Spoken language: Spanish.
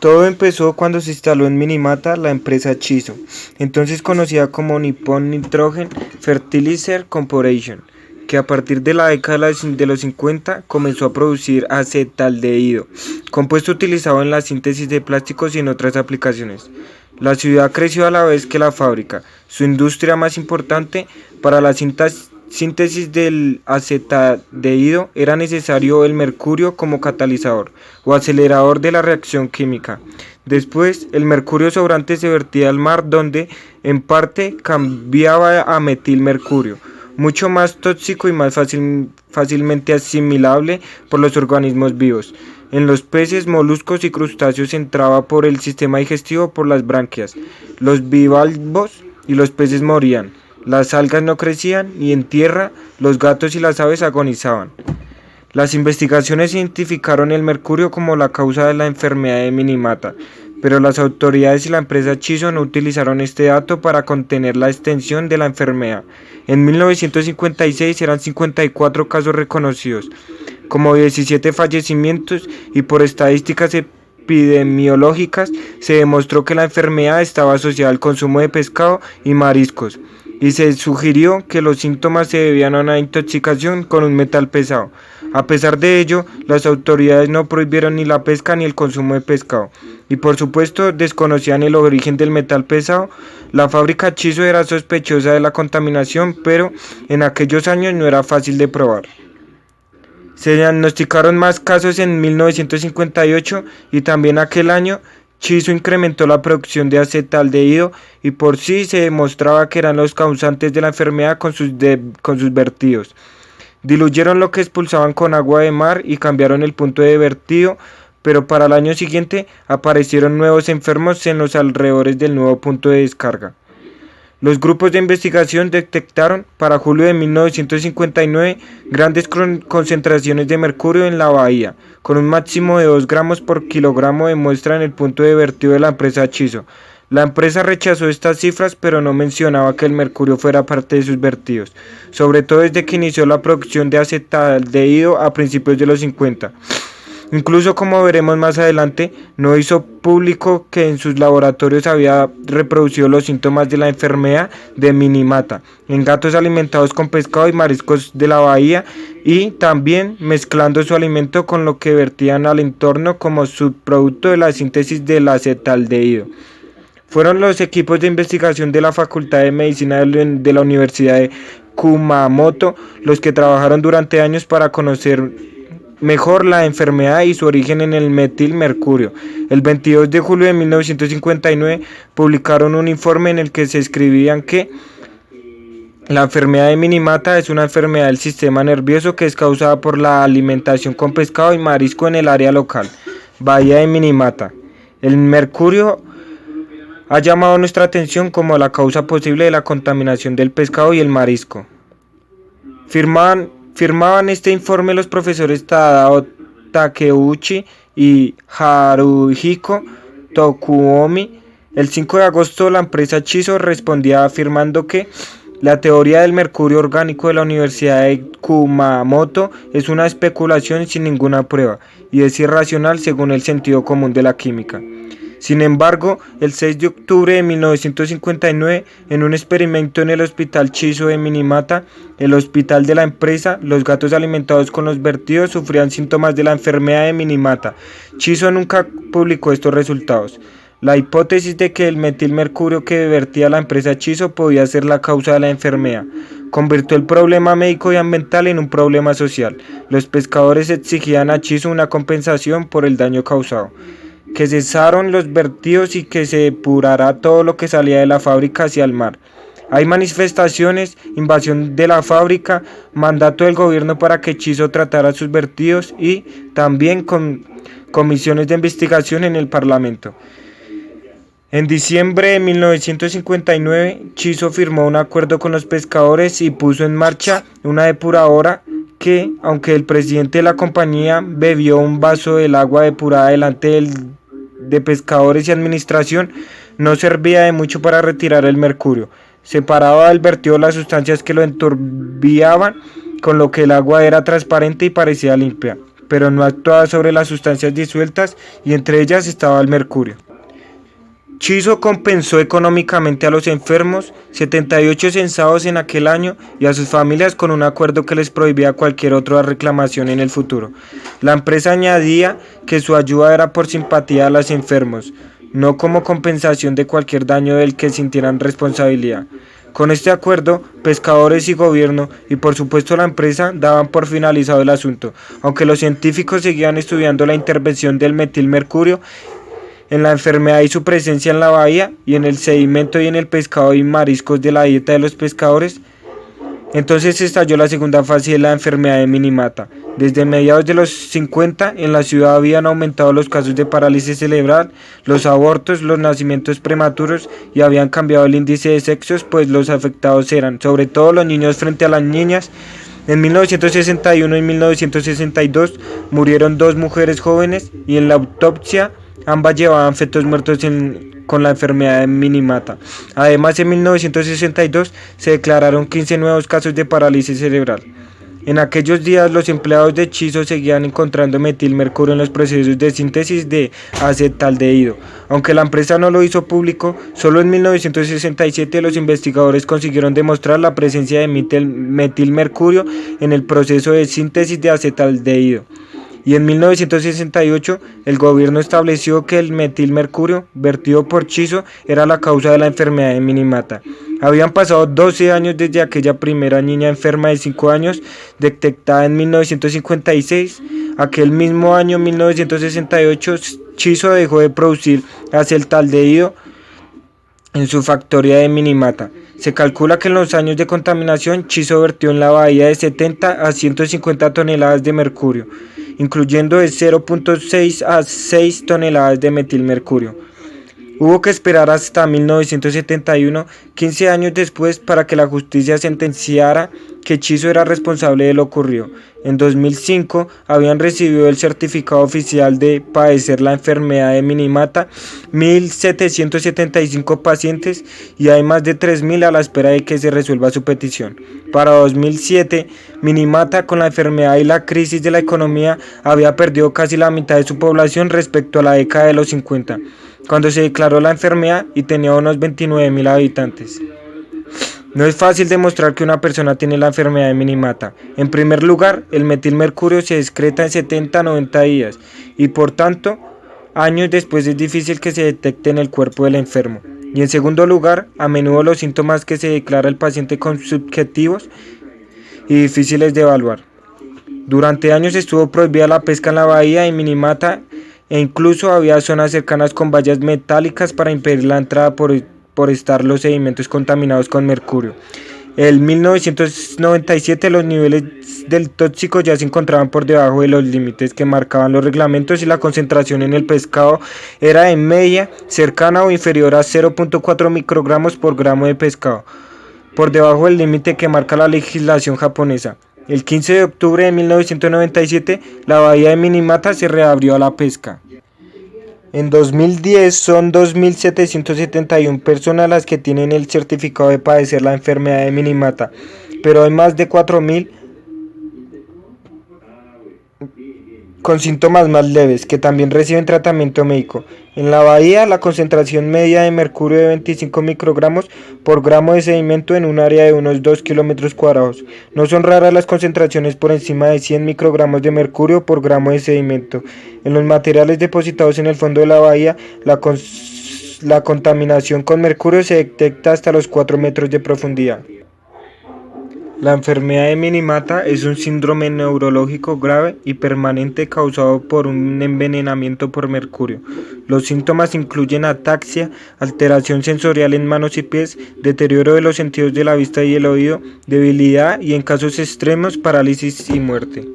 Todo empezó cuando se instaló en Minamata la empresa Chiso, entonces conocida como Nippon Nitrogen Fertilizer Corporation, que a partir de la década de los 50 comenzó a producir acetaldehído, compuesto utilizado en la síntesis de plásticos y en otras aplicaciones. La ciudad creció a la vez que la fábrica. Su industria más importante para la síntesis del acetaldehído era necesario el mercurio como catalizador o acelerador de la reacción química. Después, el mercurio sobrante se vertía al mar donde, en parte, cambiaba a metilmercurio, mucho más tóxico y más fácilmente asimilable por los organismos vivos. En los peces, moluscos y crustáceos entraba por el sistema digestivo por las branquias. Los bivalvos y los peces morían. Las algas no crecían y en tierra los gatos y las aves agonizaban. Las investigaciones identificaron el mercurio como la causa de la enfermedad de Minamata, pero las autoridades y la empresa Chiso no utilizaron este dato para contener la extensión de la enfermedad. En 1956 eran 54 casos reconocidos, como 17 fallecimientos, y por estadísticas epidemiológicas se demostró que la enfermedad estaba asociada al consumo de pescado y mariscos, y se sugirió que los síntomas se debían a una intoxicación con un metal pesado. A pesar de ello, las autoridades no prohibieron ni la pesca ni el consumo de pescado, y por supuesto desconocían el origen del metal pesado. La fábrica Chiso era sospechosa de la contaminación, pero en aquellos años no era fácil de probar. Se diagnosticaron más casos en 1958 y también aquel año Chiso incrementó la producción de acetaldehído y por sí se demostraba que eran los causantes de la enfermedad con sus vertidos. Diluyeron lo que expulsaban con agua de mar y cambiaron el punto de vertido, pero para el año siguiente aparecieron nuevos enfermos en los alrededores del nuevo punto de descarga. Los grupos de investigación detectaron para julio de 1959 grandes concentraciones de mercurio en la bahía, con un máximo de 2 gramos por kilogramo de muestra en el punto de vertido de la empresa Chiso. La empresa rechazó estas cifras, pero no mencionaba que el mercurio fuera parte de sus vertidos, sobre todo desde que inició la producción de acetaldehído a principios de los 50. Incluso, como veremos más adelante, no hizo público que en sus laboratorios había reproducido los síntomas de la enfermedad de Minamata en gatos alimentados con pescado y mariscos de la bahía, y también mezclando su alimento con lo que vertían al entorno como subproducto de la síntesis del acetaldehído. Fueron los equipos de investigación de la Facultad de Medicina de la Universidad de Kumamoto los que trabajaron durante años para conocer mejor la enfermedad y su origen en el metilmercurio. El 22 de julio de 1959 publicaron un informe en el que se escribían que la enfermedad de Minamata es una enfermedad del sistema nervioso que es causada por la alimentación con pescado y marisco en el área local, bahía de Minamata. El mercurio ha llamado nuestra atención como la causa posible de la contaminación del pescado y el marisco. Firmaban este informe los profesores Tadao Takeuchi y Haruhiko Tokuomi. El 5 de agosto la empresa Chiso respondía afirmando que la teoría del mercurio orgánico de la Universidad de Kumamoto es una especulación sin ninguna prueba y es irracional según el sentido común de la química. Sin embargo, el 6 de octubre de 1959, en un experimento en el Hospital Chiso de Minamata, el hospital de la empresa, los gatos alimentados con los vertidos sufrían síntomas de la enfermedad de Minamata. Chiso nunca publicó estos resultados. La hipótesis de que el metilmercurio que vertía la empresa Chiso podía ser la causa de la enfermedad convirtió el problema médico y ambiental en un problema social. Los pescadores exigían a Chiso una compensación por el daño causado, que cesaron los vertidos y que se depurara todo lo que salía de la fábrica hacia el mar. Hay manifestaciones, invasión de la fábrica, mandato del gobierno para que Chiso tratara sus vertidos y también comisiones de investigación en el Parlamento. En diciembre de 1959, Chiso firmó un acuerdo con los pescadores y puso en marcha una depuradora que, aunque el presidente de la compañía bebió un vaso del agua depurada delante de pescadores y administración, no servía de mucho para retirar el mercurio. Separaba del vertido las sustancias que lo enturbiaban, con lo que el agua era transparente y parecía limpia. pero no actuaba sobre las sustancias disueltas y entre ellas estaba el mercurio. Chiso compensó económicamente a los enfermos, 78 censados en aquel año, y a sus familias con un acuerdo que les prohibía cualquier otra reclamación en el futuro. La empresa añadía que su ayuda era por simpatía a los enfermos, no como compensación de cualquier daño del que sintieran responsabilidad. Con este acuerdo, pescadores y gobierno, y por supuesto la empresa, daban por finalizado el asunto, aunque los científicos seguían estudiando la intervención del metilmercurio en la enfermedad y su presencia en la bahía y en el sedimento y en el pescado y mariscos de la dieta de los pescadores. Entonces estalló la segunda fase de la enfermedad de Minamata. Desde mediados de los 50 en la ciudad habían aumentado los casos de parálisis cerebral, los abortos, los nacimientos prematuros y habían cambiado el índice de sexos, pues los afectados eran sobre todo los niños frente a las niñas. En 1961 y 1962 murieron 2 mujeres jóvenes y en la autopsia ambas llevaban fetos muertos con la enfermedad de Minamata. Además, en 1962 se declararon 15 nuevos casos de parálisis cerebral. En aquellos días, los empleados de Chiso seguían encontrando metilmercurio en los procesos de síntesis de acetaldehído. Aunque la empresa no lo hizo público, solo en 1967 los investigadores consiguieron demostrar la presencia de metilmercurio en el proceso de síntesis de acetaldehído. Y en 1968 el gobierno estableció que el metilmercurio vertido por Chiso era la causa de la enfermedad de Minamata. Habían pasado 12 años desde aquella primera niña enferma de 5 años detectada en 1956. Aquel mismo año, 1968, Chiso dejó de producir acetaldehído en su factoría de Minamata. Se calcula que en los años de contaminación, Chiso vertió en la bahía de 70 a 150 toneladas de mercurio, incluyendo de 0.6 a 6 toneladas de metilmercurio. Hubo que esperar hasta 1971, 15 años después, para que la justicia sentenciara que Chiso era responsable de lo ocurrido. En 2005 habían recibido el certificado oficial de padecer la enfermedad de Minamata 1.775 pacientes y hay más de 3.000 a la espera de que se resuelva su petición. Para 2007, Minamata, con la enfermedad y la crisis de la economía, había perdido casi la mitad de su población respecto a la década de los 50, cuando se declaró la enfermedad y tenía unos 29.000 habitantes. No es fácil demostrar que una persona tiene la enfermedad de Minamata. En primer lugar, el metilmercurio se excreta en 70 a 90 días y por tanto, años después es difícil que se detecte en el cuerpo del enfermo. Y en segundo lugar, a menudo los síntomas que se declara el paciente son subjetivos y difíciles de evaluar. Durante años estuvo prohibida la pesca en la bahía de Minamata e incluso había zonas cercanas con vallas metálicas para impedir la entrada por estar los sedimentos contaminados con mercurio. En 1997 los niveles del tóxico ya se encontraban por debajo de los límites que marcaban los reglamentos y la concentración en el pescado era de media, cercana o inferior a 0.4 microgramos por gramo de pescado, por debajo del límite que marca la legislación japonesa. El 15 de octubre de 1997 la bahía de Minamata se reabrió a la pesca. En 2010 son 2.771 personas las que tienen el certificado de padecer la enfermedad de Minamata, pero hay más de 4.000 con síntomas más leves que también reciben tratamiento médico. En la bahía, la concentración media de mercurio de 25 microgramos por gramo de sedimento en un área de unos 2 kilómetros cuadrados. No son raras las concentraciones por encima de 100 microgramos de mercurio por gramo de sedimento. En los materiales depositados en el fondo de la bahía, la contaminación con mercurio se detecta hasta los 4 metros de profundidad. La enfermedad de Minamata es un síndrome neurológico grave y permanente causado por un envenenamiento por mercurio. Los síntomas incluyen ataxia, alteración sensorial en manos y pies, deterioro de los sentidos de la vista y el oído, debilidad y en casos extremos parálisis y muerte.